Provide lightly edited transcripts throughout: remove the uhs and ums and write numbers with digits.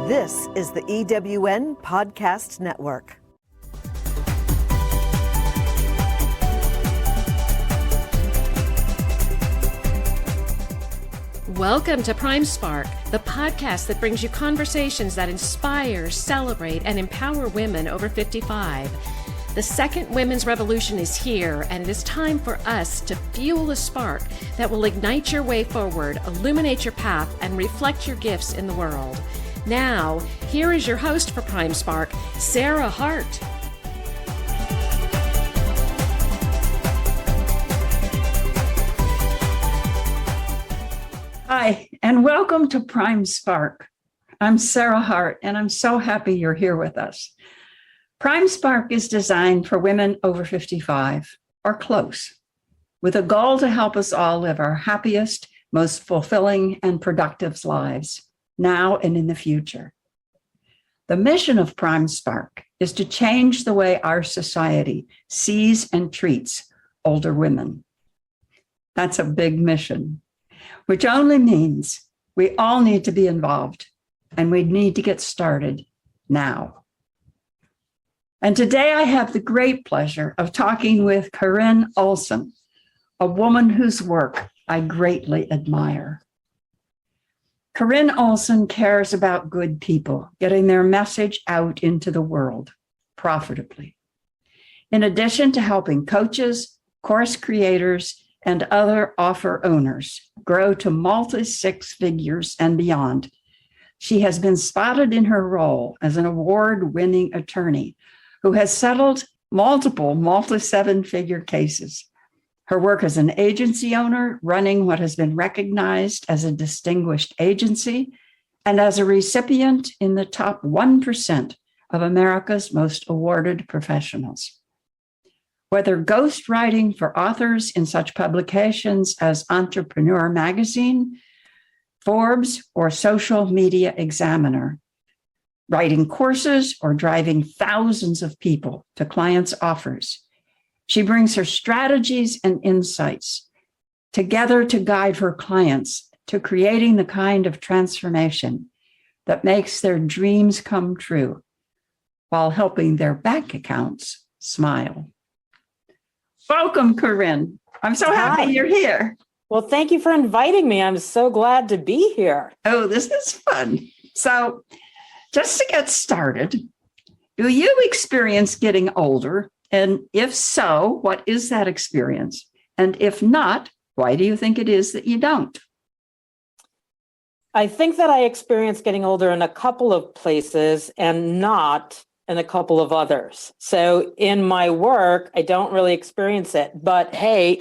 This is the EWN Podcast Network. Welcome to Prime Spark, the podcast that brings you conversations that inspire, celebrate, and empower women over 55. The second women's revolution is here, and it is time for us to fuel a spark that will ignite your way forward, illuminate your path, and reflect your gifts in the world. Now, here is your host for Prime Spark, Sarah Hart. Hi, and welcome to Prime Spark. I'm Sarah Hart, and I'm so happy you're here with us. Prime Spark is designed for women over 55 or close, with a goal to help us all live our happiest, most fulfilling, and productive lives, now and in the future. The mission of Prime Spark is to change the way our society sees and treats older women. That's a big mission, which only means we all need to be involved, and we need to get started now. And today I have the great pleasure of talking with Karin Olson, a woman whose work I greatly admire. Karin Olson cares about good people, getting their message out into the world profitably. In addition to helping coaches, course creators, and other offer owners grow to multi-six figures and beyond, she has been spotted in her role as an award-winning attorney who has settled multiple multi-seven-figure cases. Her work as an agency owner, running what has been recognized as a distinguished agency, and as a recipient in the top 1% of America's most awarded professionals. Whether ghostwriting for authors in such publications as Entrepreneur Magazine, Forbes, or Social Media Examiner, writing courses or driving thousands of people to clients' offers, she brings her strategies and insights together to guide her clients to creating the kind of transformation that makes their dreams come true while helping their bank accounts smile. Welcome, Karin. I'm so happy you're here. Well, thank you for inviting me. I'm so glad to be here. Oh, this is fun. So just to get started, do you experience getting older? And if so, what is that experience? And if not, why do you think it is that you don't? I think that I experience getting older in a couple of places and not in a couple of others. So in my work, I don't really experience it. But hey,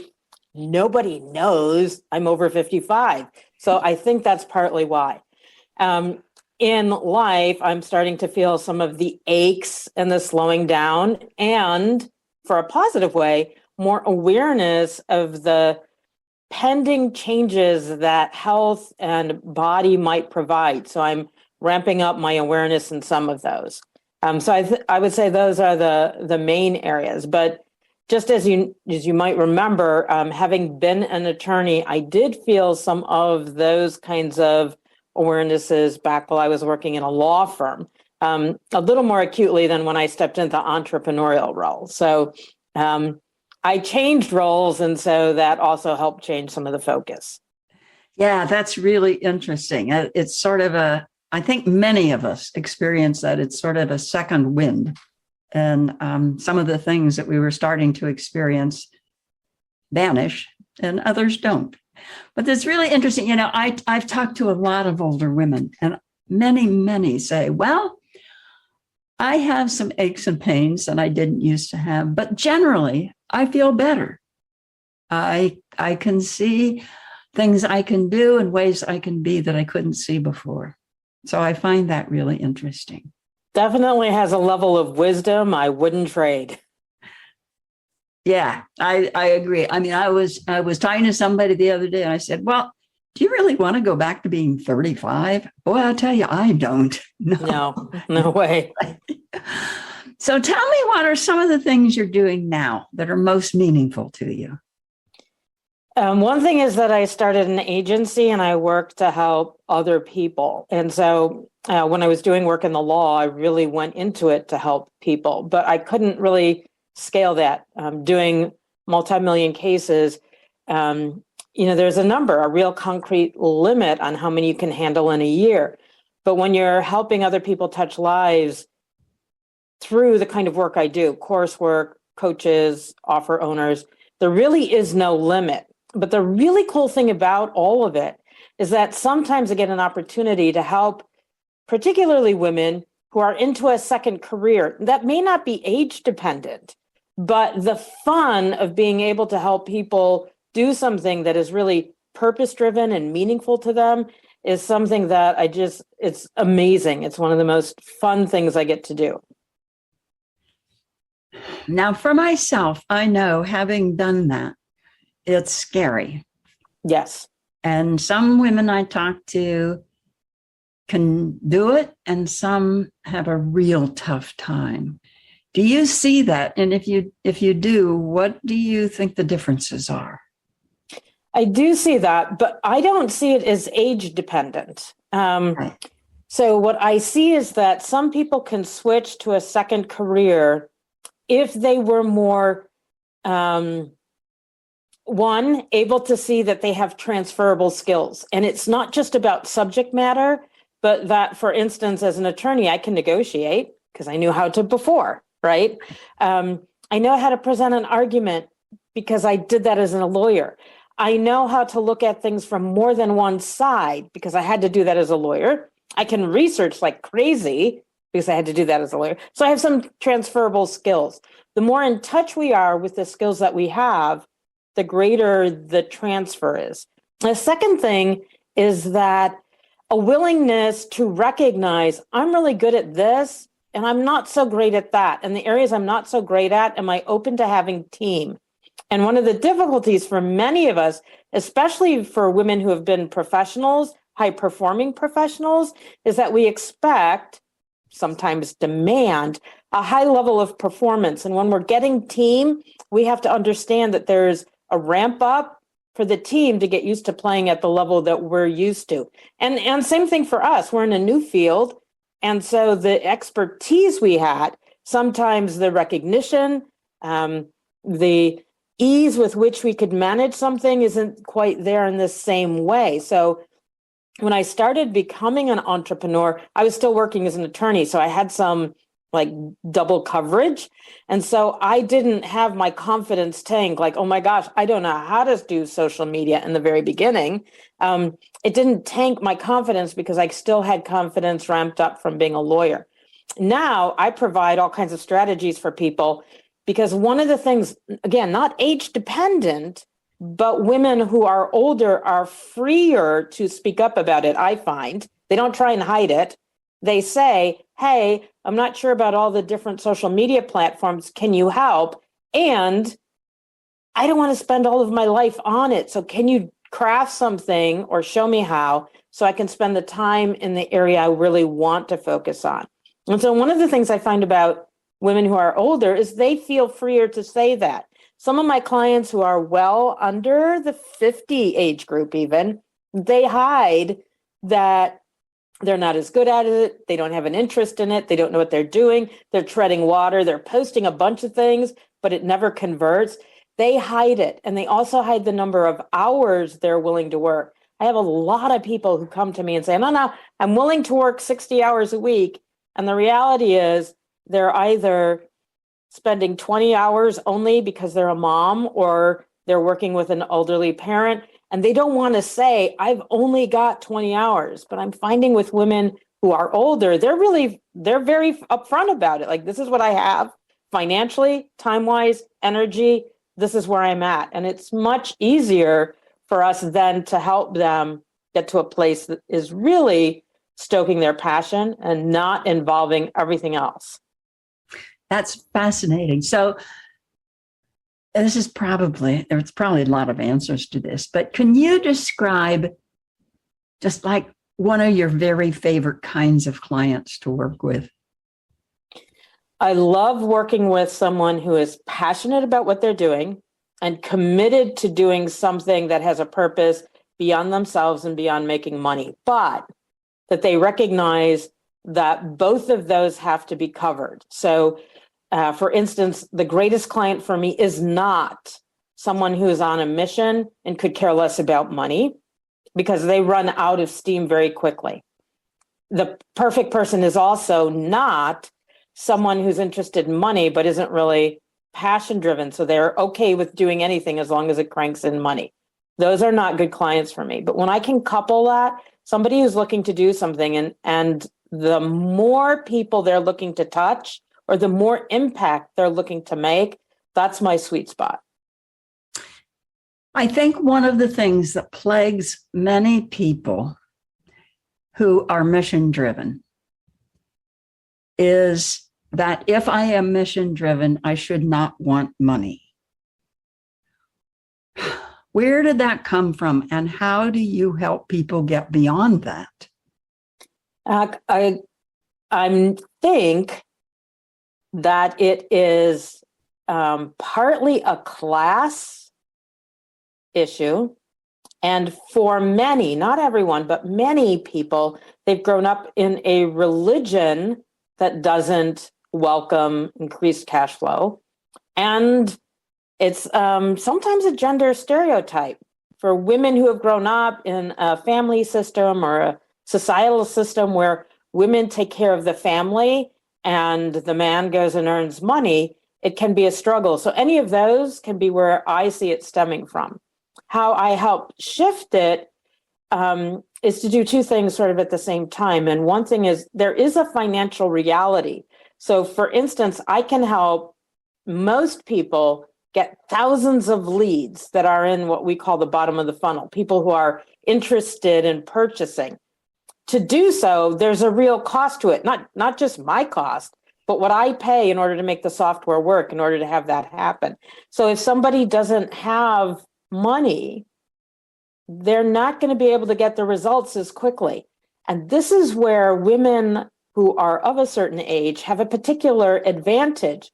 nobody knows I'm over 55. So I think that's partly why. In life, I'm starting to feel some of the aches and the slowing down, and for a positive way, more awareness of the pending changes that health and body might provide. So I'm ramping up my awareness in some of those. So I would say those are the main areas. But just as you might remember, having been an attorney, I did feel some of those kinds of awarenesses back while I was working in a law firm, a little more acutely than when I stepped into the entrepreneurial role. So I changed roles, and so that also helped change some of the focus. Yeah, that's really interesting. It's sort of I think many of us experience that. It's sort of a second wind. And some of the things that we were starting to experience vanish and others don't. But it's really interesting. You know, I've talked to a lot of older women, and many say, well, I have some aches and pains that I didn't used to have, but generally I feel better. I can see things I can do and ways I can be that I couldn't see before. So I find that really interesting. Definitely has a level of wisdom I wouldn't trade. Yeah, I agree. I mean, I was talking to somebody the other day, and I said, well, do you really want to go back to being 35? Boy, I'll tell you, I don't. No way. So tell me, what are some of the things you're doing now that are most meaningful to you? One thing is that I started an agency and I work to help other people. And so when I was doing work in the law, I really went into it to help people, but I couldn't really scale that. Doing multi-million cases, there's a real concrete limit on how many you can handle in a year. But when you're helping other people touch lives through the kind of work I do, coursework, coaches, offer owners, there really is no limit. But the really cool thing about all of it is that sometimes I get an opportunity to help, particularly women who are into a second career that may not be age dependent, but the fun of being able to help people do something that is really purpose driven and meaningful to them is something that it's amazing. It's one of the most fun things I get to do. Now, for myself, I know having done that, it's scary. Yes. And some women I talk to can do it, and some have a real tough time. Do you see that? And if you do, what do you think the differences are? I do see that, but I don't see it as age dependent. Right. So what I see is that some people can switch to a second career if they were more, able to see that they have transferable skills. And it's not just about subject matter, but that, for instance, as an attorney, I can negotiate because I knew how to before, right? I know how to present an argument because I did that as a lawyer. I know how to look at things from more than one side because I had to do that as a lawyer. I can research like crazy because I had to do that as a lawyer. So I have some transferable skills. The more in touch we are with the skills that we have, the greater the transfer is. The second thing is that a willingness to recognize I'm really good at this and I'm not so great at that. And the areas I'm not so great at, am I open to having team? And one of the difficulties for many of us, especially for women who have been professionals, high performing professionals, is that we expect, sometimes demand, a high level of performance. And when we're getting team, we have to understand that there's a ramp up for the team to get used to playing at the level that we're used to. And same thing for us, we're in a new field. And so the expertise we had, sometimes the recognition, the ease with which we could manage something isn't quite there in the same way. So when I started becoming an entrepreneur, I was still working as an attorney. So I had some like double coverage. And so I didn't have my confidence tank like, oh my gosh, I don't know how to do social media in the very beginning. It didn't tank my confidence because I still had confidence ramped up from being a lawyer. Now I provide all kinds of strategies for people because one of the things, again, not age dependent, but women who are older are freer to speak up about it, I find. They don't try and hide it. They say, hey, I'm not sure about all the different social media platforms. Can you help? And I don't want to spend all of my life on it. So can you craft something or show me how so I can spend the time in the area I really want to focus on? And so one of the things I find about women who are older is they feel freer to say that. Some of my clients who are well under the 50 age group even, they hide that they're not as good at it. They don't have an interest in it. They don't know what they're doing. They're treading water. They're posting a bunch of things, but it never converts. They hide it. And they also hide the number of hours they're willing to work. I have a lot of people who come to me and say, no, I'm willing to work 60 hours a week. And the reality is they're either spending 20 hours only because they're a mom or they're working with an elderly parent. And they don't want to say, I've only got 20 hours. But I'm finding with women who are older, they're very upfront about it. Like, this is what I have financially, time-wise, energy. This is where I'm at. And it's much easier for us then to help them get to a place that is really stoking their passion and not involving everything else. That's fascinating. So there's probably a lot of answers to this, but can you describe just like one of your very favorite kinds of clients to work with? I love working with someone who is passionate about what they're doing, and committed to doing something that has a purpose beyond themselves and beyond making money, but that they recognize that both of those have to be covered. So, for instance, the greatest client for me is not someone who is on a mission and could care less about money, because they run out of steam very quickly. The perfect person is also not someone who's interested in money but isn't really passion driven. So they're okay with doing anything as long as it cranks in money. Those are not good clients for me. But when I can couple that, somebody who's looking to do something and the more people they're looking to touch or the more impact they're looking to make, that's my sweet spot. I think one of the things that plagues many people who are mission driven is that if I am mission driven, I should not want money. Where did that come from, and how do you help people get beyond that? I think that it is partly a class issue. And for many, not everyone, but many people, they've grown up in a religion that doesn't welcome increased cash flow. And it's sometimes a gender stereotype for women who have grown up in a family system or a societal system where women take care of the family and the man goes and earns money. It can be a struggle. So any of those can be where I see it stemming from. How I help shift it is to do two things sort of at the same time. And one thing is there is a financial reality. So for instance, I can help most people get thousands of leads that are in what we call the bottom of the funnel, people who are interested in purchasing. To do so, there's a real cost to it, not just my cost, but what I pay in order to make the software work, in order to have that happen. So if somebody doesn't have money, they're not going to be able to get the results as quickly. And this is where women who are of a certain age have a particular advantage.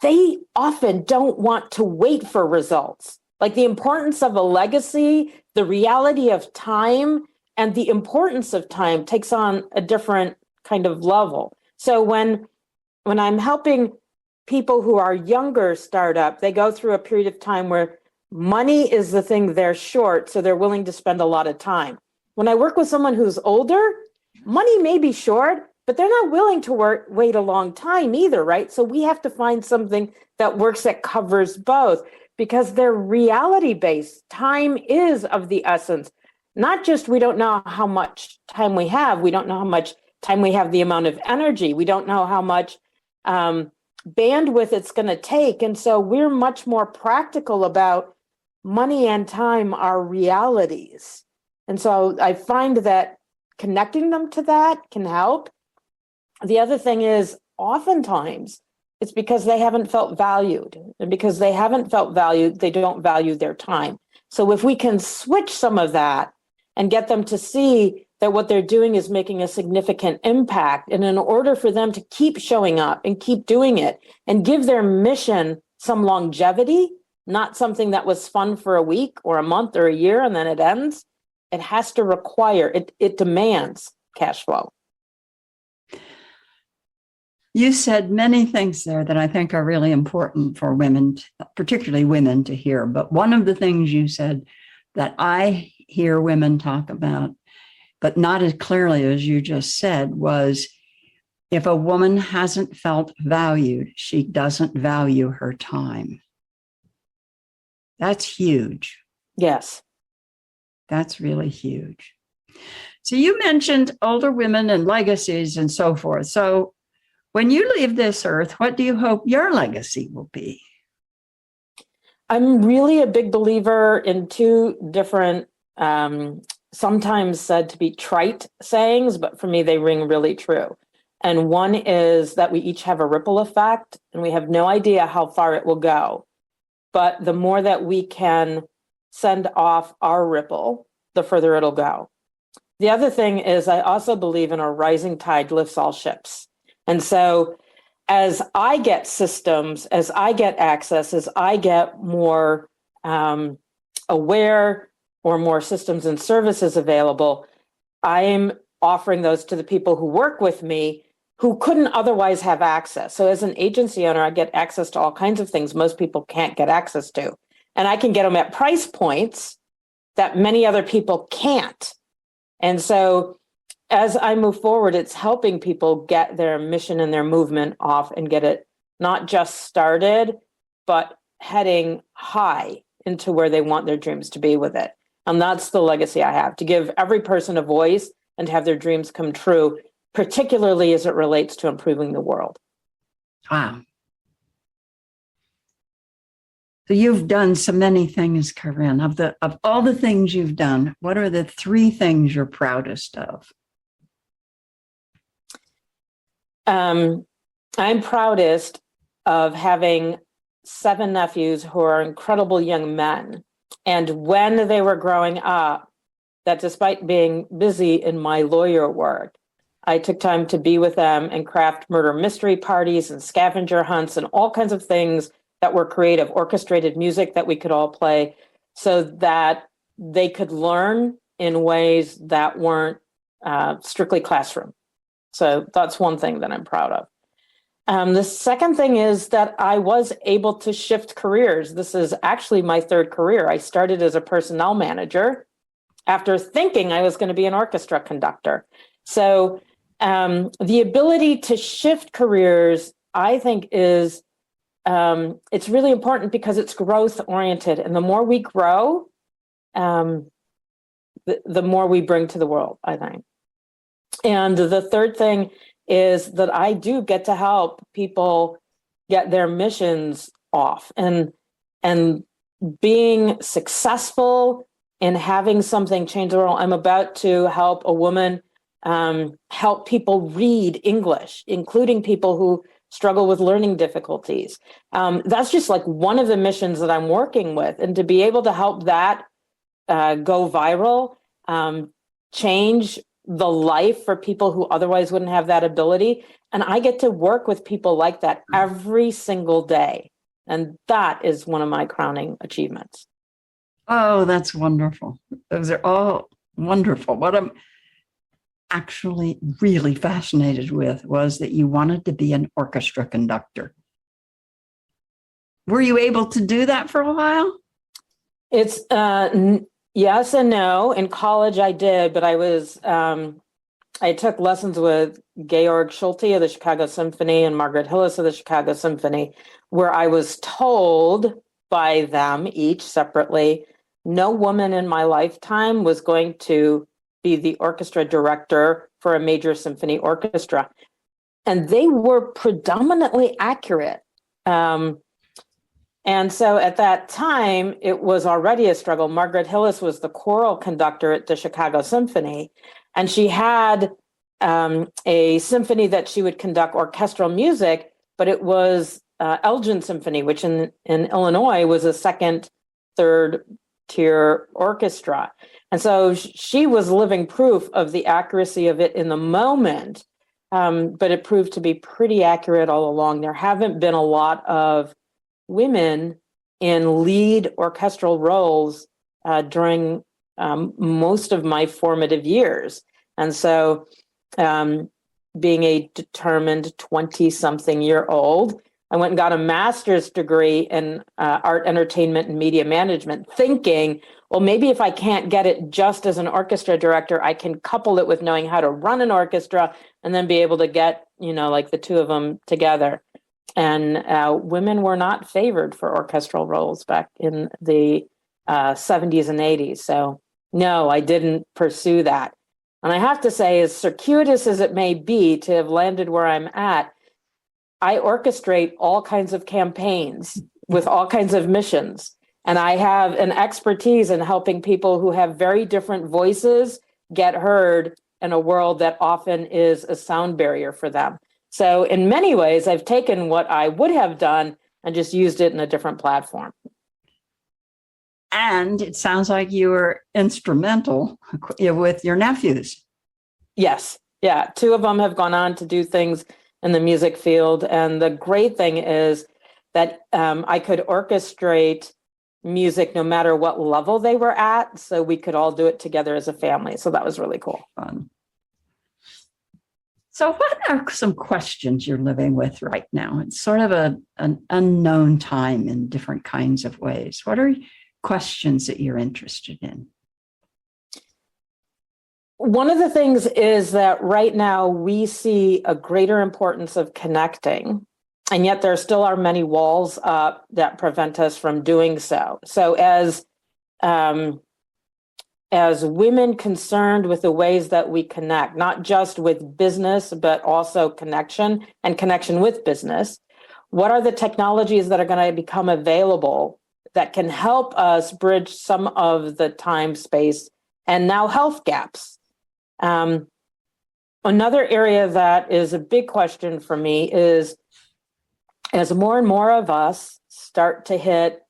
They often don't want to wait for results. Like the importance of a legacy, the reality of time, and the importance of time takes on a different kind of level. So when I'm helping people who are younger start up, they go through a period of time where money is the thing they're short, so they're willing to spend a lot of time. When I work with someone who's older, money may be short, but they're not willing to wait a long time either, right? So we have to find something that works, that covers both, because they're reality-based. Time is of the essence. Not just we don't know how much time we have, we don't know how much time we have, the amount of energy, we don't know how much bandwidth it's going to take. And so we're much more practical about money and time are realities. And so I find that connecting them to that can help. The other thing is oftentimes it's because they haven't felt valued. And because they haven't felt valued, they don't value their time. So if we can switch some of that and get them to see that what they're doing is making a significant impact, and in order for them to keep showing up and keep doing it and give their mission some longevity, not something that was fun for a week or a month or a year and then it ends, it has to require, it demands cash flow. You said many things there that I think are really important for women, particularly women, to hear. But one of the things you said that I hear women talk about, but not as clearly as you just said, was if a woman hasn't felt valued, she doesn't value her time. That's huge. Yes. That's really huge. So you mentioned older women and legacies and so forth. So when you leave this earth, what do you hope your legacy will be? I'm really a big believer in two different, sometimes said to be trite sayings, but for me, they ring really true. And one is that we each have a ripple effect and we have no idea how far it will go. But the more that we can send off our ripple, the further it'll go. The other thing is I also believe in a rising tide lifts all ships. And so as I get systems, as I get access, as I get more aware or more systems and services available, I'm offering those to the people who work with me who couldn't otherwise have access. So as an agency owner, I get access to all kinds of things most people can't get access to. And I can get them at price points that many other people can't. And so as I move forward, it's helping people get their mission and their movement off and get it not just started, but heading high into where they want their dreams to be with it. And that's the legacy I have, to give every person a voice and have their dreams come true, particularly as it relates to improving the world. Wow. So you've done so many things, Karin. Of all the things you've done, what are the 3 things you're proudest of? I'm proudest of having 7 nephews who are incredible young men. And when they were growing up, that despite being busy in my lawyer work, I took time to be with them and craft murder mystery parties and scavenger hunts and all kinds of things that were creative, orchestrated music that we could all play so that they could learn in ways that weren't strictly classroom. So that's one thing that I'm proud of. The second thing is that I was able to shift careers. This is actually my 3rd career. I started as a personnel manager after thinking I was going to be an orchestra conductor. So the ability to shift careers, I think, is it's really important because it's growth oriented. And the more we grow, the more we bring to the world, I think. And the third thing is that I do get to help people get their missions off, and being successful in having something change the world. I'm about to help a woman help people read English, including people who struggle with learning difficulties. That's just like one of the missions that I'm working with. And to be able to help that go viral, change the life for people who otherwise wouldn't have that ability. And I get to work with people like that every single day. And that is one of my crowning achievements. Oh, that's wonderful. Those are all wonderful. What I'm actually really fascinated with was that you wanted to be an orchestra conductor. Were you able to do that for a while? It's yes and no. In college, I did, but I took lessons with Georg Schulte of the Chicago Symphony and Margaret Hillis of the Chicago Symphony, where I was told by them each separately, no woman in my lifetime was going to be the orchestra director for a major symphony orchestra. And they were predominantly accurate. And so at that time, it was already a struggle. Margaret Hillis was the choral conductor at the Chicago Symphony, and she had a symphony that she would conduct orchestral music, but it was Elgin Symphony, which in Illinois was a 2nd, 3rd tier orchestra. And so she was living proof of the accuracy of it in the moment, but it proved to be pretty accurate all along. There haven't been a lot of women in lead orchestral roles during most of my formative years. And so being a determined 20-something-year-old, I went and got a master's degree in art, entertainment, and media management, thinking, well, maybe if I can't get it just as an orchestra director, I can couple it with knowing how to run an orchestra and then be able to get, like the two of them together. And women were not favored for orchestral roles back in the 70s and 80s. So no, I didn't pursue that. And I have to say, as circuitous as it may be to have landed where I'm at, I orchestrate all kinds of campaigns with all kinds of missions. And I have an expertise in helping people who have very different voices get heard in a world that often is a sound barrier for them. So in many ways, I've taken what I would have done and just used it in a different platform. And it sounds like you were instrumental with your nephews. Yes. Yeah. 2 of them have gone on to do things in the music field. And the great thing is that I could orchestrate music no matter what level they were at, so we could all do it together as a family. So that was really cool. Fun. So what are some questions you're living with right now? It's sort of an unknown time in different kinds of ways. What are questions that you're interested in? One of the things is that right now we see a greater importance of connecting, and yet there still are many walls up that prevent us from doing so. So as women concerned with the ways that we connect, not just with business, but also connection and connection with business, what are the technologies that are going to become available that can help us bridge some of the time, space, and now health gaps? Another area that is a big question for me is, as more and more of us start to hit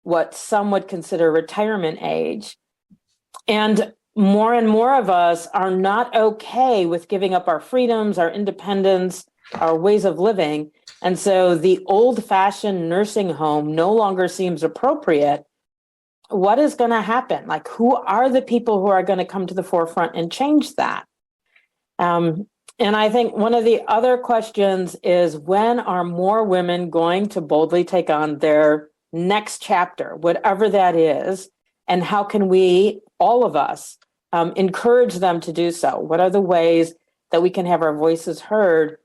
what some would consider retirement age, and more of us are not okay with giving up our freedoms, our independence, our ways of living. And so the old-fashioned nursing home no longer seems appropriate. What is going to happen? Like, who are the people who are going to come to the forefront and change that? And I think one of the other questions is, when are more women going to boldly take on their next chapter, whatever that is, and how can we, all of us, encourage them to do so? What are the ways that we can have our voices heard,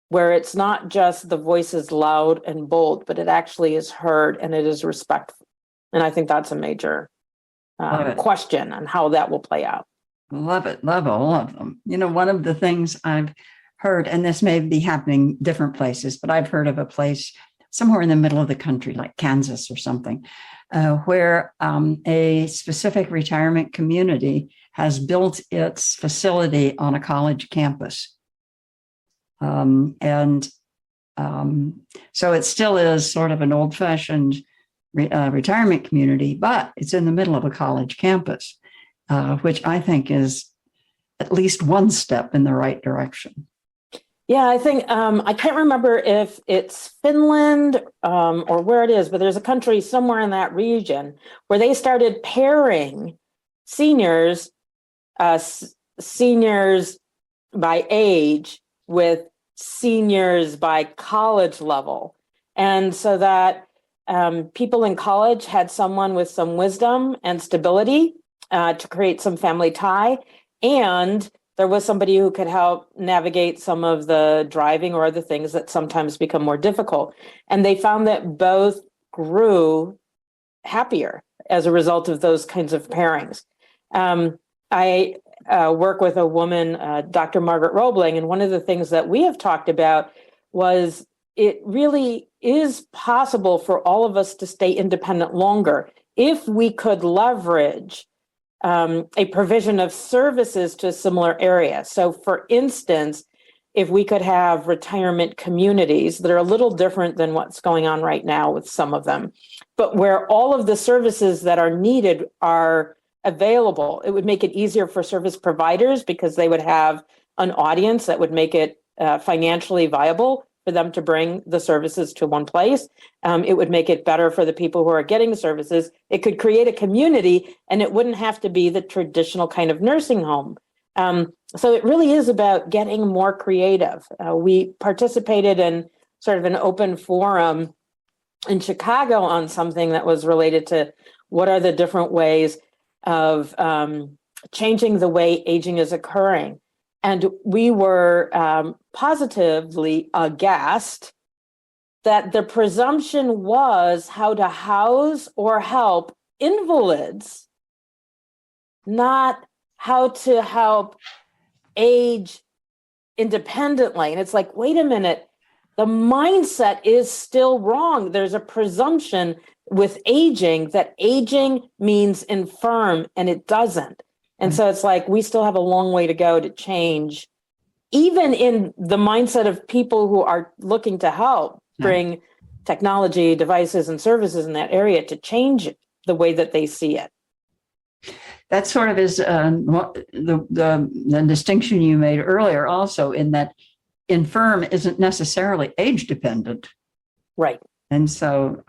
where it's not just the voices loud and bold, but it actually is heard and it is respectful? And I think that's a major question on how that will play out. Love it. Love all of them. You know, one of the things I've heard, and this may be happening different places, but I've heard of a place somewhere in the middle of the country, like Kansas or something, where a specific retirement community has built its facility on a college campus. So it still is sort of an old-fashioned retirement community, but it's in the middle of a college campus, which I think is at least one step in the right direction. Yeah, I think I can't remember if it's Finland or where it is, but there's a country somewhere in that region where they started pairing seniors by age with seniors by college level. And so that people in college had someone with some wisdom and stability to create some family tie, and there was somebody who could help navigate some of the driving or other things that sometimes become more difficult. And they found that both grew happier as a result of those kinds of pairings. I work with a woman, Dr. Margaret Roebling, and one of the things that we have talked about was it really is possible for all of us to stay independent longer if we could leverage a provision of services to a similar area. So for instance, if we could have retirement communities that are a little different than what's going on right now with some of them, but where all of the services that are needed are available, it would make it easier for service providers because they would have an audience that would make it financially viable for them to bring the services to one place. It would make it better for the people who are getting the services. It could create a community, and it wouldn't have to be the traditional kind of nursing home. So it really is about getting more creative. We participated in sort of an open forum in Chicago on something that was related to what are the different ways of changing the way aging is occurring. And we were positively aghast that the presumption was how to house or help invalids, not how to help age independently. And it's like, wait a minute, the mindset is still wrong. There's a presumption with aging that aging means infirm, and it doesn't. And so it's like, we still have a long way to go to change, even in the mindset of people who are looking to help bring technology, devices, and services in that area to change the way that they see it. That sort of is the distinction you made earlier also, in that infirm isn't necessarily age dependent. Right. And so,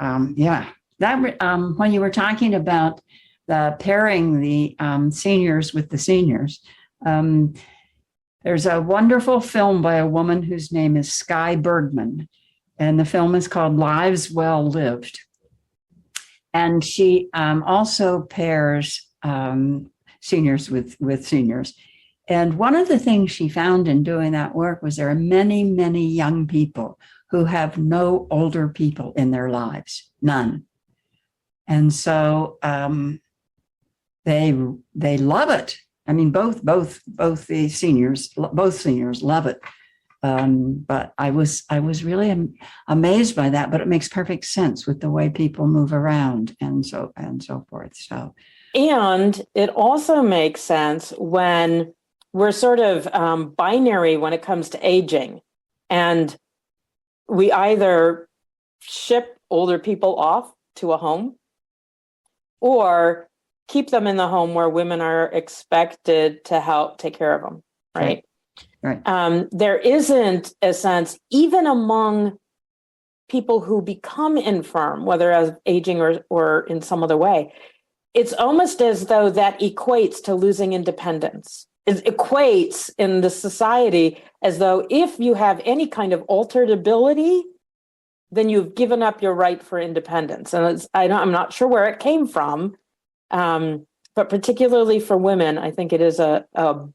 when you were talking about the pairing the seniors with the seniors, there's a wonderful film by a woman whose name is Skye Bergman, and the film is called Lives Well Lived. And she also pairs seniors with seniors. And one of the things she found in doing that work was there are many, many young people who have no older people in their lives, none. And so they love it. I mean, both the seniors love it. But I was really amazed by that. But it makes perfect sense with the way people move around and so forth. So, and it also makes sense when we're sort of binary when it comes to aging, and we either ship older people off to a home or keep them in the home where women are expected to help take care of them, right? Right. There isn't a sense, even among people who become infirm, whether as aging or in some other way, it's almost as though that equates to losing independence. It equates in the society as though if you have any kind of altered ability, then you've given up your right for independence. And I'm not sure where it came from, but particularly for women, I think it is a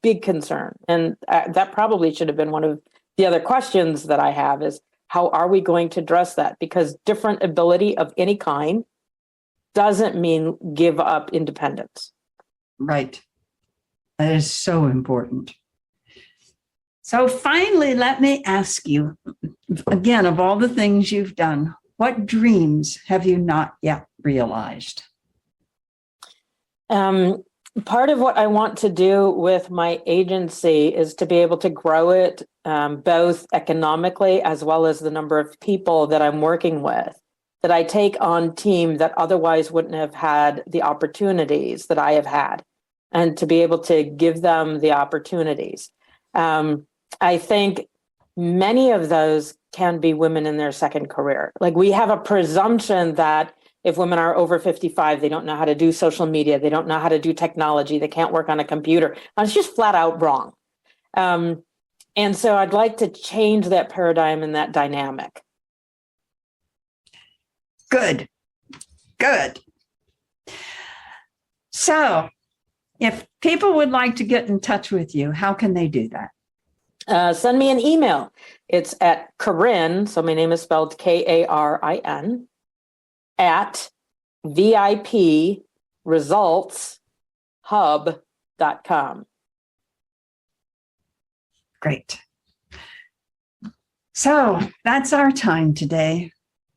big concern. And that probably should have been one of the other questions that I have is, how are we going to address that? Because different ability of any kind doesn't mean give up independence. Right. That is so important. So finally, let me ask you, again, of all the things you've done, what dreams have you not yet realized? Part of what I want to do with my agency is to be able to grow it both economically as well as the number of people that I'm working with, that I take on team that otherwise wouldn't have had the opportunities that I have had, and to be able to give them the opportunities. I think many of those can be women in their second career. Like, we have a presumption that if women are over 55, they don't know how to do social media, they don't know how to do technology, they can't work on a computer. And it's just flat out wrong. And so I'd like to change that paradigm and that dynamic. Good. So if people would like to get in touch with you, how can they do that? Send me an email. It's at Karin, so my name is spelled Karin, at VIPResultshub.com. Great. So that's our time today.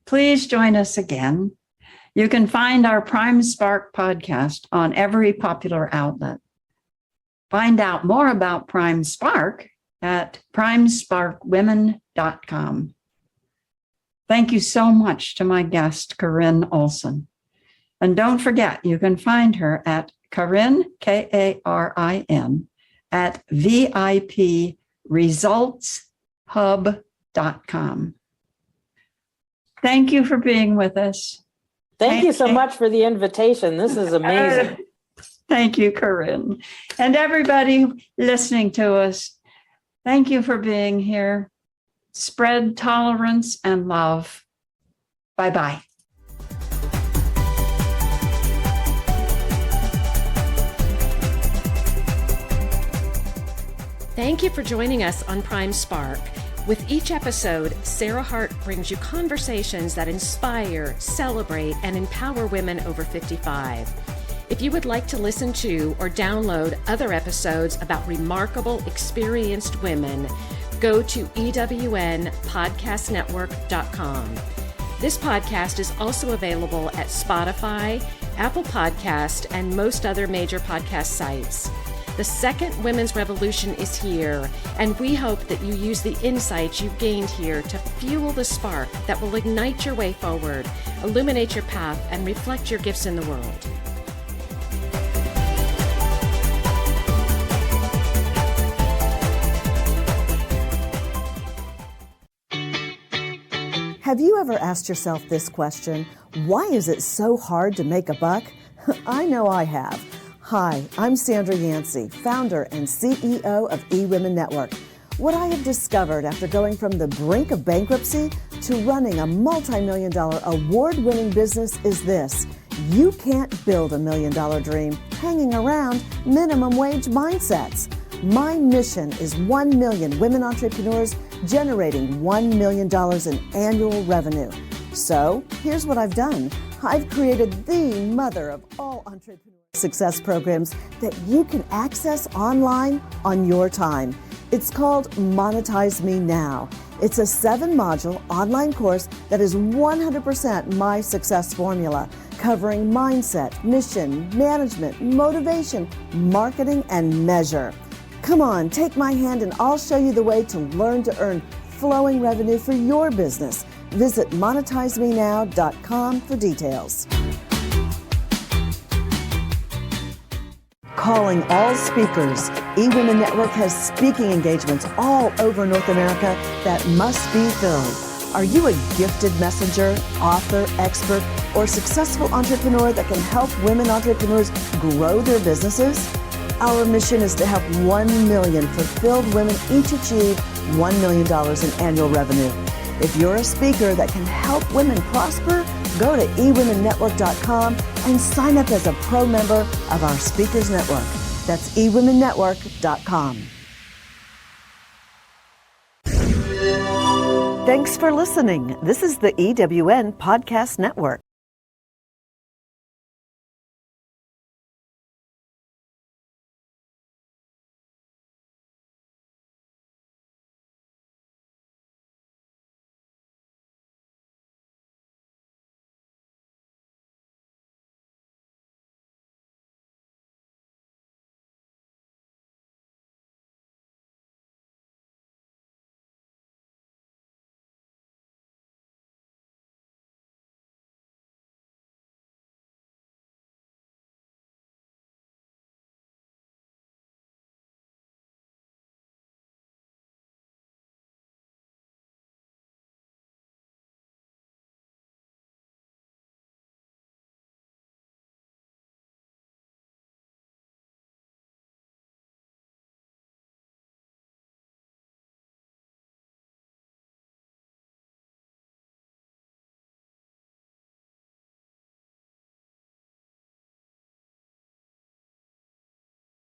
Please join us again. You can find our Prime Spark podcast on every popular outlet. Find out more about Prime Spark at primesparkwomen.com. Thank you so much to my guest, Karin Olson. And don't forget, you can find her at Karin, Karin, at VIPResultshub.com. Thank you for being with us. Thank you so much for the invitation. This is amazing. Thank you, Karin. And everybody listening to us, thank you for being here. Spread tolerance and love. Bye-bye. Thank you for joining us on Prime Spark. With each episode, Sarah Hart brings you conversations that inspire, celebrate, and empower women over 55. If you would like to listen to or download other episodes about remarkable, experienced women, go to ewnpodcastnetwork.com. This podcast is also available at Spotify, Apple Podcast, and most other major podcast sites. The second women's revolution is here, and we hope that you use the insights you've gained here to fuel the spark that will ignite your way forward, illuminate your path, and reflect your gifts in the world. Have you ever asked yourself this question? Why is it so hard to make a buck? I know I have. Hi, I'm Sandra Yancey, founder and CEO of eWomen Network. What I have discovered after going from the brink of bankruptcy to running a multi-million-dollar award-winning business is this. You can't build $1 million dream hanging around minimum wage mindsets. My mission is 1 million women entrepreneurs generating $1 million in annual revenue. So here's what I've done. I've created the mother of all entrepreneur success programs that you can access online on your time. It's called Monetize Me Now. It's a 7-module online course that is 100% my success formula, covering mindset, mission, management, motivation, marketing, and measure. Come on, take my hand and I'll show you the way to learn to earn flowing revenue for your business. Visit monetizemenow.com for details. Calling all speakers, eWomen Network has speaking engagements all over North America that must be filled. Are you a gifted messenger, author, expert, or successful entrepreneur that can help women entrepreneurs grow their businesses? Our mission is to help 1 million fulfilled women each achieve $1 million in annual revenue. If you're a speaker that can help women prosper, go to eWomenNetwork.com and sign up as a pro member of our Speakers Network. That's eWomenNetwork.com. Thanks for listening. This is the EWN Podcast Network.